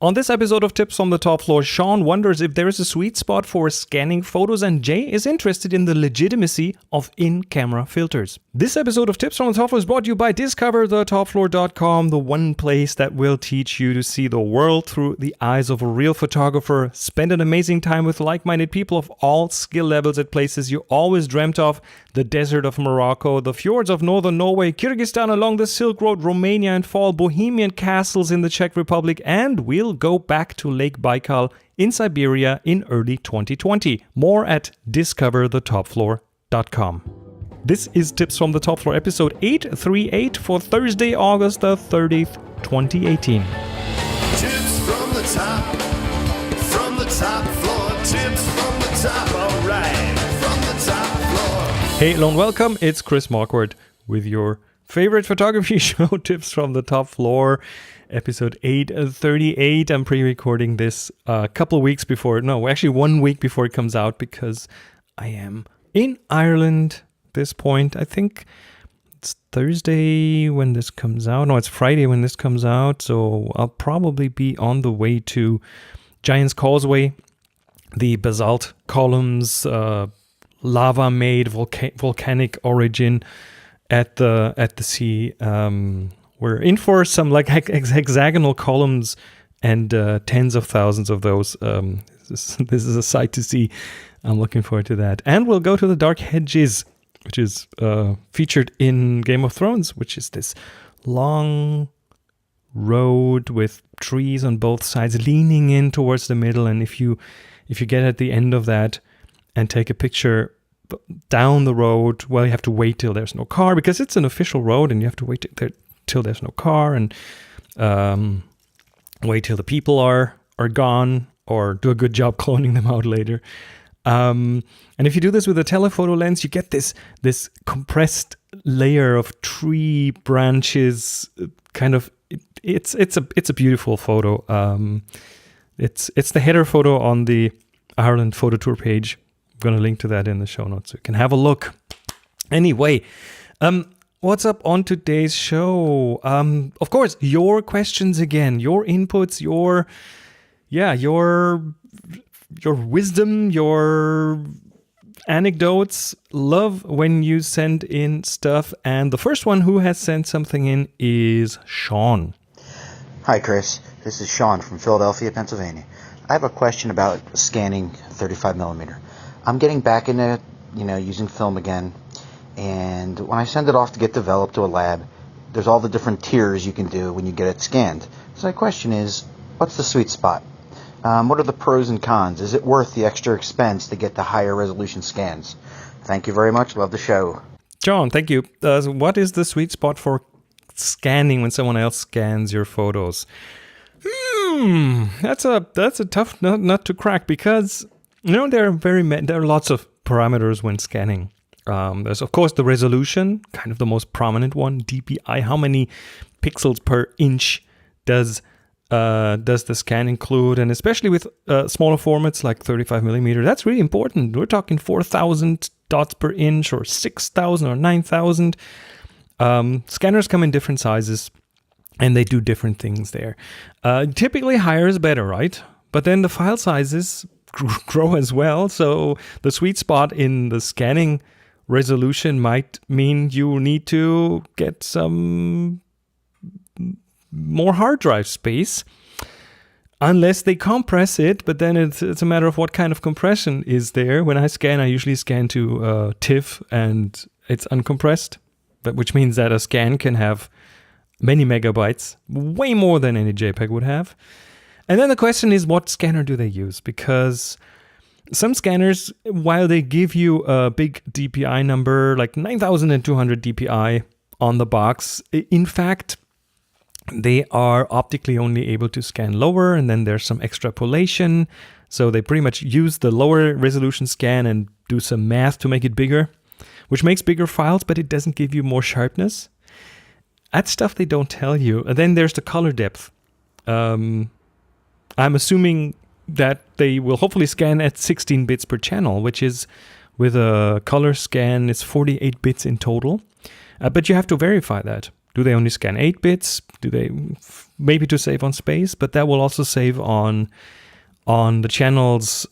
On this episode of Tips from the Top Floor, Sean wonders if there is a sweet spot for scanning photos, and Jay is interested in the legitimacy of in-camera filters. This episode of Tips from the Top Floor is brought to you by DiscoverTheTopFloor.com, the one place that will teach you to see the world through the eyes of a real photographer. Spend an amazing time with like-minded people of all skill levels at places you always dreamt of: the desert of Morocco, the fjords of northern Norway, Kyrgyzstan along the Silk Road, Romania and fall, Bohemian castles in the Czech Republic, and we'll go back to Lake Baikal in Siberia in early 2020. More at discoverthetopfloor.com. This is Tips from the Top Floor, episode 838 for Thursday, August the 30th, 2018. Tips from the top floor, tips from the top, alright, from the top floor. Hey, hello and welcome. It's Chris Marquardt with your favorite photography show, Tips from the Top Floor, episode 838. I'm pre-recording this a couple of weeks before, no, actually 1 week before it comes out, because I am in Ireland at this point. I think it's Thursday when this comes out. No, it's Friday when this comes out. So I'll probably be on the way to Giant's Causeway, the basalt columns, lava-made volcanic origin at the sea. We're in for some like hexagonal columns and tens of thousands of those. This is a sight to see. I'm looking forward to that. And we'll go to the Dark Hedges, which is featured in Game of Thrones, which is this long road with trees on both sides leaning in towards the middle. And if you get at the end of that and take a picture down the road, well, you have to wait till there's no car, because it's an official road and you have to wait till there's no car, and wait till the people are gone, or do a good job cloning them out later. And if you do this with a telephoto lens, you get this compressed layer of tree branches. Kind of, it's a beautiful photo. It's the header photo on the Ireland photo tour page. I'm going to link to that in the show notes so you can have a look. Anyway, what's up on today's show? Of course, your questions again, your inputs, your wisdom, your anecdotes. Love when you send in stuff. And the first one who has sent something in is Sean. Hi, Chris. This is Sean from Philadelphia, Pennsylvania. I have a question about scanning 35mm. I'm getting back into, using film again. And when I send it off to get developed to a lab, there's all the different tiers you can do when you get it scanned. So my question is, what's the sweet spot? What are the pros and cons? Is it worth the extra expense to get the higher resolution scans? Thank you very much. Love the show. John, thank you. What is the sweet spot for scanning when someone else scans your photos? That's a tough nut to crack, because there are lots of parameters when scanning. There's of course the resolution, kind of the most prominent one, DPI. How many pixels per inch does the scan include? And especially with smaller formats like 35mm, that's really important. We're talking 4,000 dots per inch, or 6,000 or 9,000. Scanners come in different sizes, and they do different things there. Typically higher is better, right? But then the file sizes grow as well. So the sweet spot in the scanning resolution might mean you need to get some more hard drive space, unless they compress it. But then it's a matter of what kind of compression is there. When I scan, I usually scan to TIFF, and it's uncompressed, which means that a scan can have many megabytes, way more than any JPEG would have. And then the question is, what scanner do they use? Because some scanners, while they give you a big DPI number, like 9,200 DPI on the box, in fact, they are optically only able to scan lower, and then there's some extrapolation. So they pretty much use the lower resolution scan and do some math to make it bigger, which makes bigger files, but it doesn't give you more sharpness. That's stuff they don't tell you. And then there's the color depth. I'm assuming that they will hopefully scan at 16 bits per channel, which is, with a color scan, it's 48 bits in total. But you have to verify that. Do they only scan 8 bits? Do they maybe to save on space, but that will also save on the channel's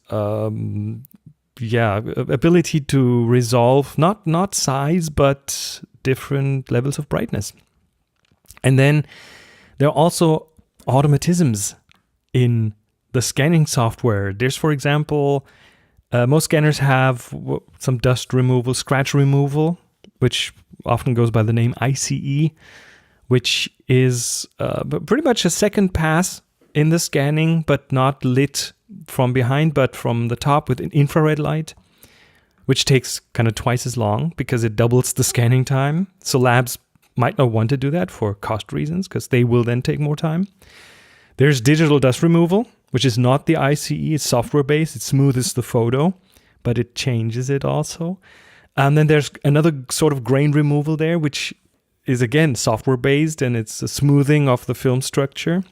ability to resolve not size but different levels of brightness. And then there are also automatisms in the scanning software. There's, for example, most scanners have some dust removal, scratch removal, which often goes by the name ICE, which is pretty much a second pass in the scanning, but not lit from behind, but from the top with an infrared light, which takes kind of twice as long because it doubles the scanning time. So labs might not want to do that for cost reasons because they will then take more time. There's digital dust removal, which is not the ICE, it's software-based. It smooths the photo, but it changes it also. And then there's another sort of grain removal there, which is, again, software-based, and it's a smoothing of the film structure.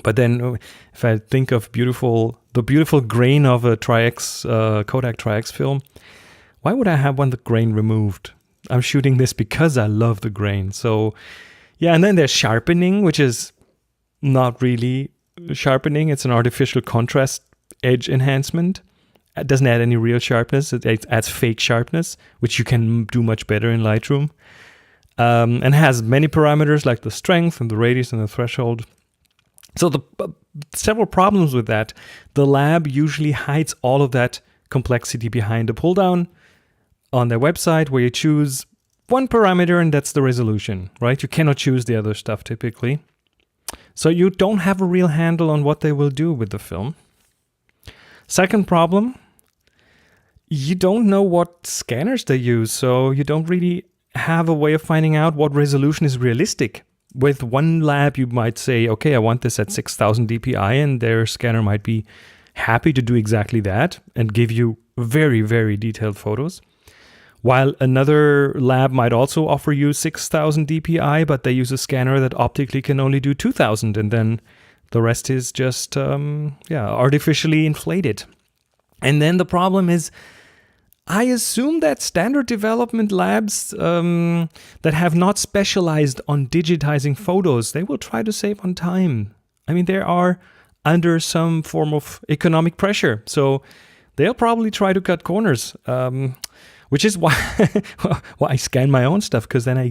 But then if I think of the beautiful grain of a Kodak Tri-X film, why would I have the grain removed? I'm shooting this because I love the grain. So, yeah, and then there's sharpening, which is not really sharpening. It's an artificial contrast edge enhancement. It doesn't add any real sharpness. It adds fake sharpness, which you can do much better in Lightroom. And has many parameters like the strength and the radius and the threshold. So the several problems with that. The lab usually hides all of that complexity behind a pull down on their website where you choose one parameter and that's the resolution, right? You cannot choose the other stuff typically. So you don't have a real handle on what they will do with the film. Second problem, you don't know what scanners they use, so you don't really have a way of finding out what resolution is realistic. With one lab, you might say, okay, I want this at 6000 dpi, and their scanner might be happy to do exactly that and give you very, very detailed photos. While another lab might also offer you 6000 dpi, but they use a scanner that optically can only do 2000, and then the rest is just artificially inflated. And then the problem is, I assume that standard development labs that have not specialized on digitizing photos, they will try to save on time. I mean, they are under some form of economic pressure, so they'll probably try to cut corners. Which is why I scan my own stuff, because then I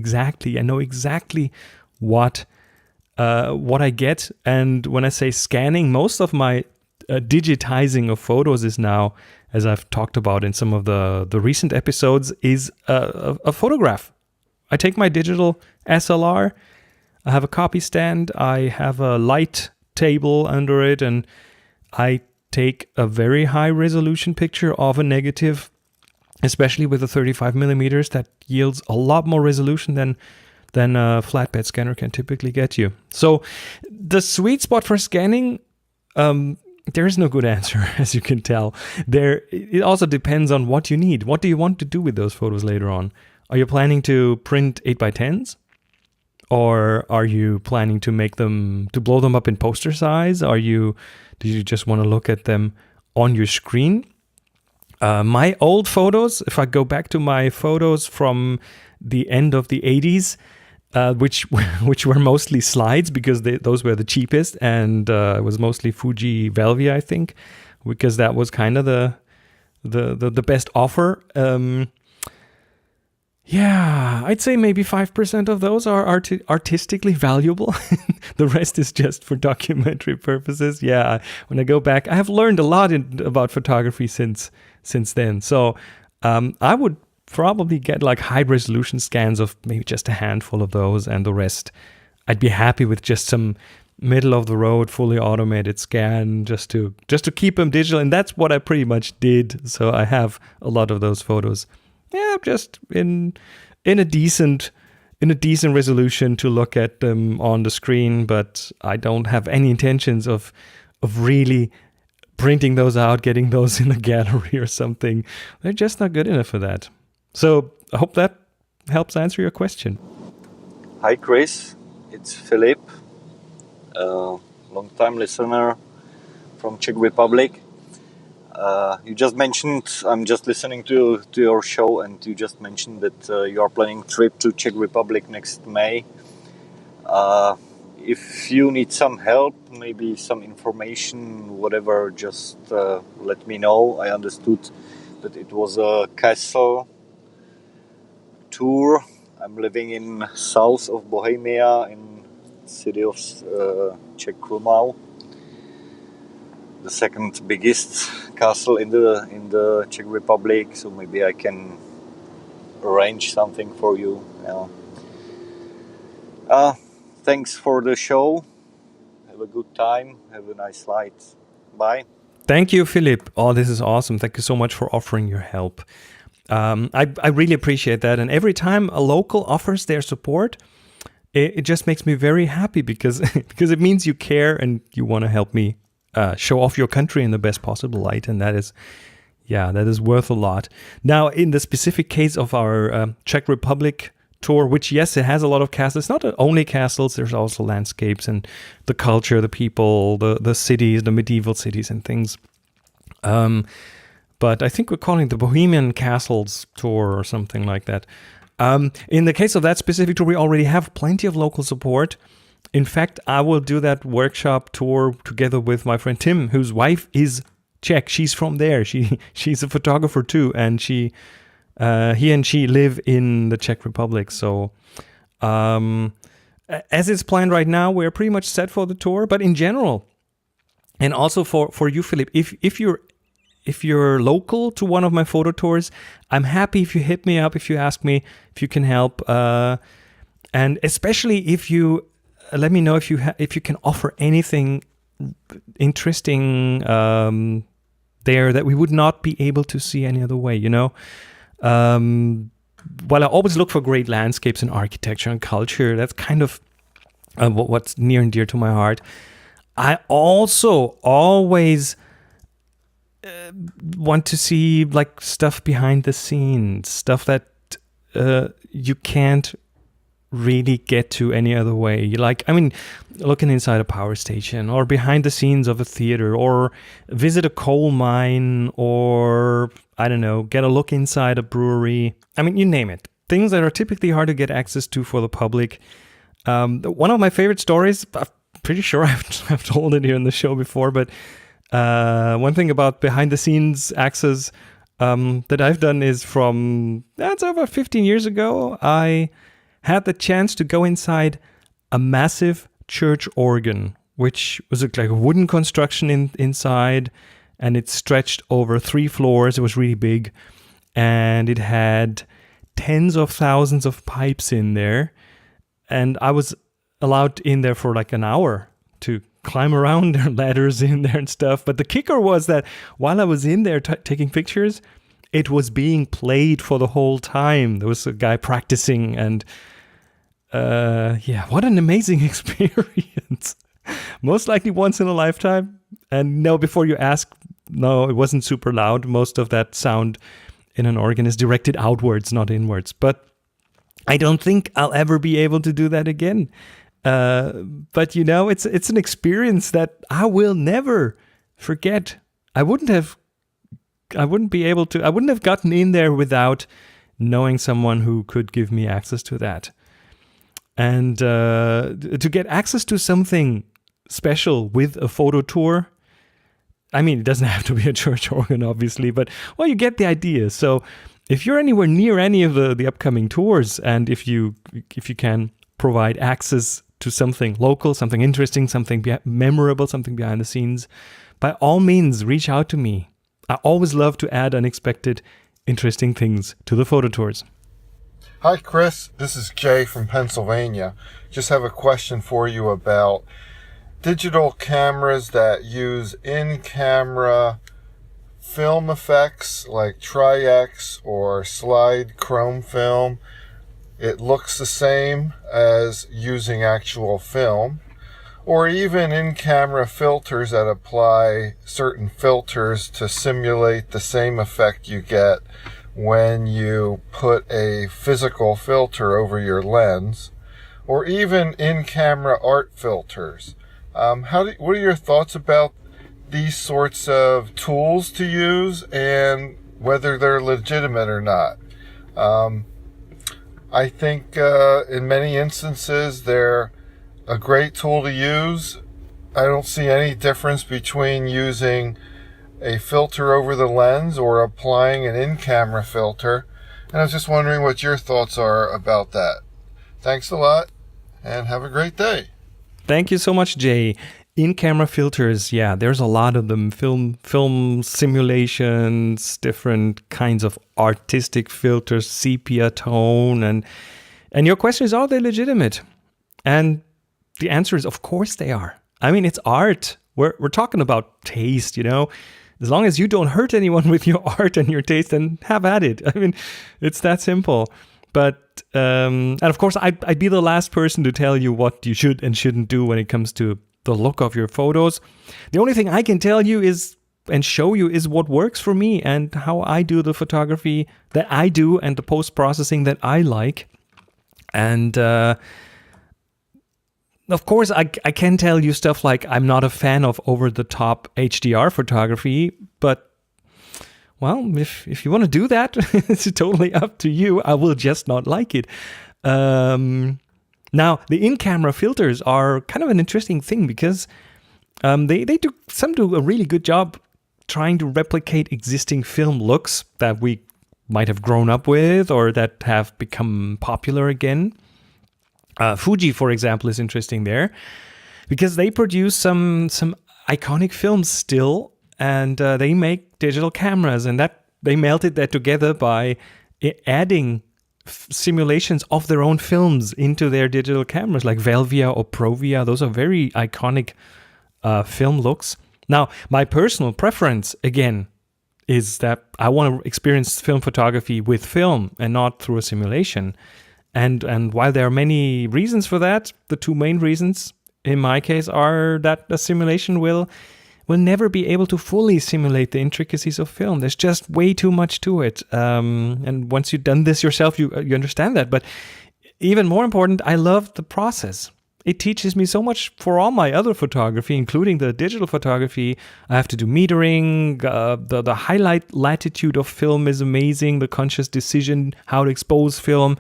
know exactly what I get. And when I say scanning, most of my digitizing of photos is now, as I've talked about in some of the recent episodes, is a photograph. I take my digital SLR, I have a copy stand, I have a light table under it, and I take a very high resolution picture of a negative, especially with the 35 millimeters, that yields a lot more resolution than a flatbed scanner can typically get you. So the sweet spot for scanning, there is no good answer, as you can tell. It also depends on what you need. What do you want to do with those photos later on? Are you planning to print 8x10s? Or are you planning to blow them up in poster size? Do you just want to look at them on your screen? My old photos, if I go back to my photos from the end of the 80s, which were mostly slides because those were the cheapest, and it was mostly Fuji Velvia, I think, because that was kind of the best offer. I'd say maybe 5% of those are artistically valuable. The rest is just for documentary purposes. Yeah, when I go back, I have learned a lot about photography since then. So I would probably get like high resolution scans of maybe just a handful of those, and the rest I'd be happy with just some middle of the road fully automated scan just to keep them digital. And that's what I pretty much did. So I have a lot of those photos. Yeah, just in a decent resolution to look at them on the screen, but I don't have any intentions of really printing those out, getting those in a gallery or something. They're just not good enough for that. So I hope that helps answer your question. Hi Chris, it's Philip, long-time listener from Czech Republic. You just mentioned, I'm just listening to your show, and you just mentioned that you are planning a trip to Czech Republic next May. if you need some help, maybe some information, whatever, just let me know. I understood that it was a castle tour. I'm living in south of Bohemia, in city of Czech Krumlov, the second biggest castle in the Czech Republic. So maybe I can arrange something for you. Thanks for the show. Have a good time. Have a nice flight. Bye. Thank you, Philip. Oh, this is awesome. Thank you so much for offering your help. I really appreciate that. And every time a local offers their support, it just makes me very happy because because it means you care and you want to help me show off your country in the best possible light. And that is worth a lot. Now, in the specific case of our Czech Republic tour, which, yes, it has a lot of castles. It's not only castles. There's also landscapes and the culture, the people, the cities, the medieval cities and things. But I think we're calling it the Bohemian Castles Tour or something like that. In the case of that specific tour, we already have plenty of local support. In fact, I will do that workshop tour together with my friend Tim, whose wife is Czech. She's from there. She's a photographer too, and he and she live in the Czech Republic. So as it's planned right now, we're pretty much set for the tour. But in general, and also for you, Philip, if you're local to one of my photo tours, I'm happy if you hit me up, if you ask me if you can help, and especially if you let me know if you can offer anything interesting there that we would not be able to see any other way. While I always look for great landscapes and architecture and culture, that's kind of what's near and dear to my heart. I also always want to see like stuff behind the scenes, stuff that you can't really get to any other way. Looking inside a power station or behind the scenes of a theater or visit a coal mine or, I don't know, get a look inside a brewery. You name it. Things that are typically hard to get access to for the public. One of my favorite stories, I'm pretty sure I've told it here in the show before, but one thing about behind the scenes access that I've done is that's over 15 years ago, I had the chance to go inside a massive church organ, which was like a wooden construction inside, and it stretched over 3 floors. It was really big, and it had tens of thousands of pipes in there, and I was allowed in there for like an hour to climb around. There are ladders in there and stuff. But the kicker was that while I was in there taking pictures, it was being played for the whole time. There was a guy practicing, and what an amazing experience. Most likely once in a lifetime. And no, before you ask, no, it wasn't super loud. Most of that sound in an organ is directed outwards, not inwards. But I don't think I'll ever be able to do that again. But it's an experience that I will never forget. I wouldn't have gotten in there without knowing someone who could give me access to that. And to get access to something special with a photo tour, it doesn't have to be a church organ, obviously, but you get the idea. So if you're anywhere near any of the upcoming tours, and if you can provide access to something local, something interesting, something memorable, something behind the scenes, by all means, reach out to me. I always love to add unexpected, interesting things to the photo tours. Hi, Chris. This is Jay from Pennsylvania. Just have a question for you about digital cameras that use in-camera film effects like Tri-X or slide chrome film. It looks the same as using actual film, or even in-camera filters that apply certain filters to simulate the same effect you get when you put a physical filter over your lens, or even in-camera art filters. What are your thoughts about these sorts of tools to use and whether they're legitimate or not? I think in many instances they're a great tool to use. I don't see any difference between using a filter over the lens or applying an in-camera filter. And I was just wondering what your thoughts are about that. Thanks a lot, and have a great day. Thank you so much, Jay. In-camera filters, yeah, there's a lot of them. Film simulations, different kinds of artistic filters, sepia tone, and your question is, are they legitimate? And the answer is, of course they are. I mean, it's art. We're talking about taste, you know. As long as you don't hurt anyone with your art and your taste, then have at it. I mean, it's that simple. But and of course, I'd be the last person to tell you what you should and shouldn't do when it comes to the look of your photos. The only thing I can tell you is and show you is what works for me and how I do the photography that I do and the post-processing that I like. And of course, I can tell you stuff like I'm not a fan of over-the-top HDR photography, but well, if you want to do that, it's totally up to you. I will just not like it. Now, the in-camera filters are kind of an interesting thing because they do a really good job trying to replicate existing film looks that we might have grown up with or that have become popular again. Fuji, for example, is interesting there because they produce some iconic films still, and they make digital cameras, and that they melted that together by adding simulations of their own films into their digital cameras, like Velvia or Provia. Those are very iconic film looks. Now, my personal preference, again, is that I want to experience film photography with film and not through a simulation. And while there are many reasons for that, the two main reasons in my case are that a simulation will never be able to fully simulate the intricacies of film. There's just way too much to it. And once you've done this yourself, you understand that. But even more important, I love the process. It teaches me so much for all my other photography, including the digital photography. I have to do metering. The highlight latitude of film is amazing. The conscious decision how to expose film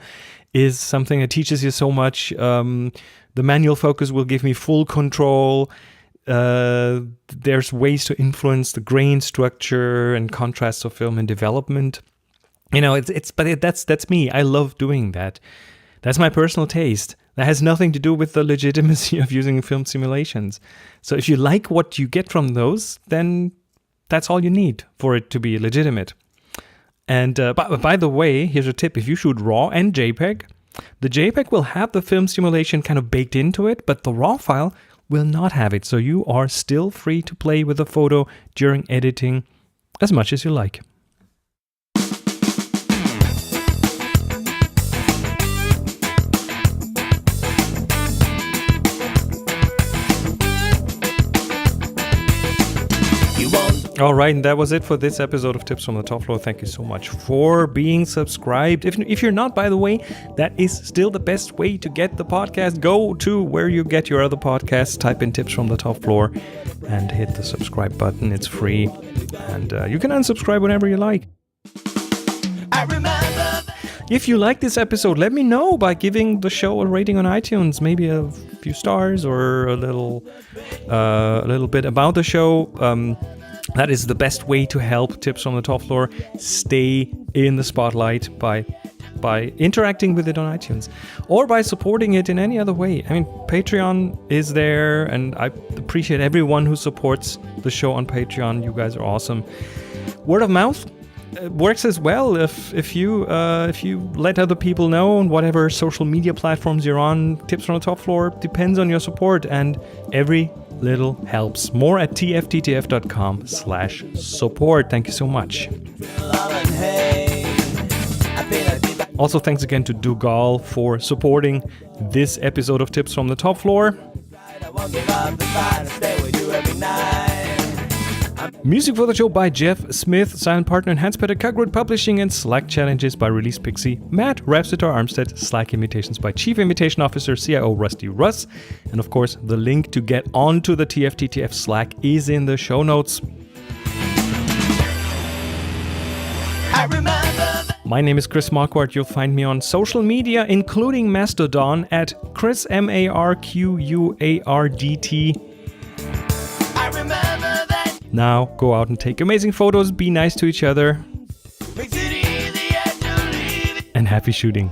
is something that teaches you so much. The manual focus will give me full control. There's ways to influence the grain structure and contrast of film in development. You know, that's me. I love doing that. That's my personal taste. That has nothing to do with the legitimacy of using film simulations. So if you like what you get from those, then that's all you need for it to be legitimate. And by the way, here's a tip. If you shoot RAW and JPEG, the JPEG will have the film simulation kind of baked into it, but the RAW file will not have it. So you are still free to play with the photo during editing as much as you like. All right, and that was it for this episode of Tips from the Top Floor. Thank you so much for being subscribed. If you're not, by the way, that is still the best way to get the podcast. Go to where you get your other podcasts, type in Tips from the Top Floor, and hit the subscribe button. It's free, and you can unsubscribe whenever you like. If you like this episode, let me know by giving the show a rating on iTunes, maybe a few stars or a little bit about the show. That is the best way to help Tips from the Top Floor stay in the spotlight by interacting with it on iTunes or by supporting it in any other way. I mean, Patreon is there, and I appreciate everyone who supports the show on Patreon. You guys are awesome. Word of mouth works as well. If you let other people know on whatever social media platforms you're on, Tips from the Top Floor depends on your support, and every little helps. More at tfttf.com/support. Thank you so much. Also, thanks again to Dougal for supporting this episode of Tips from the Top Floor. Music for the show by Jeff Smith, silent partner in Hans-Peter Kagrud Publishing, and Slack challenges by Release Pixie, Matt, Rapsitar Armstead, Slack invitations by Chief Invitation Officer CIO Rusty Russ, and of course the link to get onto the TFTTF Slack is in the show notes. My name is Chris Marquardt. You'll find me on social media, including Mastodon, at Chris MarQuardt. I remember that Now, go out and take amazing photos, be nice to each other, makes it easier to leave it. and happy shooting.